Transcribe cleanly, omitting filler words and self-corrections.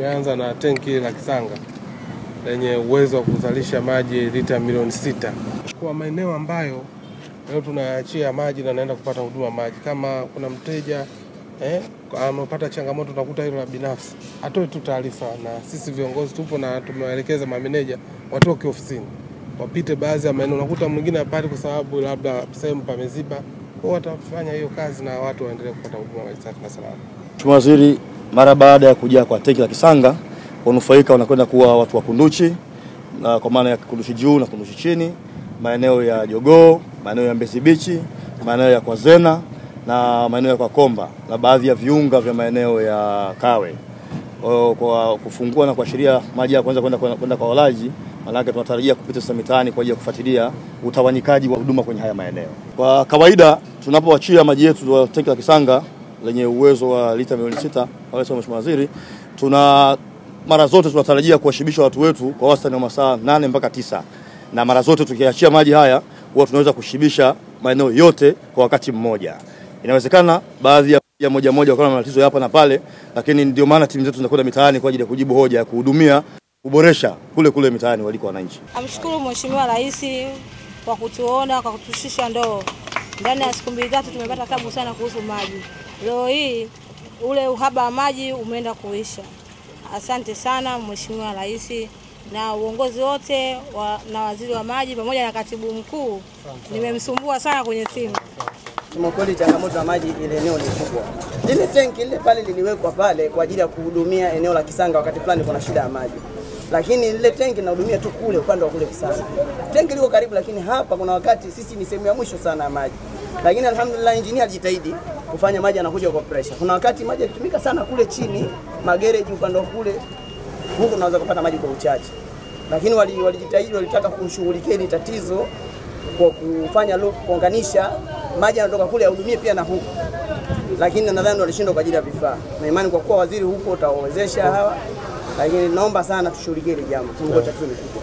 Tumeanza na tenki la Kisanga lenye uwezo wa kuzalisha maji lita milioni 6 kwa maeneo ambayo leo tunaachia maji na naenda kupata huduma maji. Kama kuna mteja amepata changamoto tunakuta hilo la binafsi, atoe tu taarifa, na sisi viongozi tupo na tumewaelekeza mameneja watoke ofisini wapite baadhi ya maeneo. Unakuta mwingine hapati kwa sababu labda sehemu pameziba, kwa watafanya hiyo kazi na watu waendelee kupata huduma maji safi na salama. Mheshimiwa Waziri, mara baada ya kujia kwa tenki la Kisanga, wanufaika wanakwenda kuwa watu wa Kunduchi, kwa maana ya Kunduchi juu na Kunduchi chini, maeneo ya Jogoo, maeneo ya Mbezi Beach, maeneo ya Kwazena na maeneo ya Kwakomba na baadhi ya viunga vya maeneo ya Kawe. Kwa kufungua na kuashiria maji ya kwanza kwenda kwa walaji, maana tunatarajia kupita sasa mitaani kwa ajili ya kufuatilia utawanyikaji wa huduma kwenye haya maeneo. Kwa kawaida tunapoachia maji yetu wa tenki la Kisanga lenye uwezo wa lita milioni 6, Mheshimiwa Waziri, mara zote tunatarajia kuwashibisha watu wetu kwa wastani wa masaa 8 mpaka 9. Na mara zote tukiachia maji haya huwa tunaweza kushibisha maeneo yote kwa wakati mmoja. Inawezekana baadhi ya moja kwa matatizo hapa na pale, lakini ndio maana timu zetu zinakwenda mitaani kwa ajili ya kujibu hoja ya kuhudumia, kuboresha kule mitaani waliko wananchi. Amshukuru Mheshimiwa Rais kwa kutuona, kwa kutushusha ndoo. Ndani ya siku 2-3 tumepata tabu sana kuhusu maji. Leo hii ule uhaba wa maji umeenda kuisha. Asante sana Mheshimiwa Rais na uongozi wote na waziri wa maji pamoja na katibu mkuu. Nimemsumbua sana kwenye simu. Kwa kweli changamoto ya maji ile eneo ni kubwa. Ile tenki ile pale liliwekwa pale kwa ajili ya kuhudumia eneo la Kisanga wakati fulani kuna shida ya maji. Lakini ile tenki linahudumia tu kule upande wa kule Kisanga. Tenki liko karibu, lakini hapa kuna wakati sisi ni sehemu ya mwisho sana ya maji. Lakini alhamdulillah engineer alijitahidi kufanya maji yanakuja kwa pressure. Kuna wakati maji yakitumika sana kule chini, magereji upande wa kule, huko unaweza kupata maji kwa uchache. Lakini walijitahidi, walitaka kushughulikia hili tatizo kwa kufanya kuunganisha maji yanatoka kule yahudumie pia na huko. Lakini nadhani walishindwa kwa ajili ya vifaa. Na imani kwa kuwa waziri huko utawawezesha hawa. Lakini naomba sana tushughulikie hili jambo. Tungoja tu ni kubwa.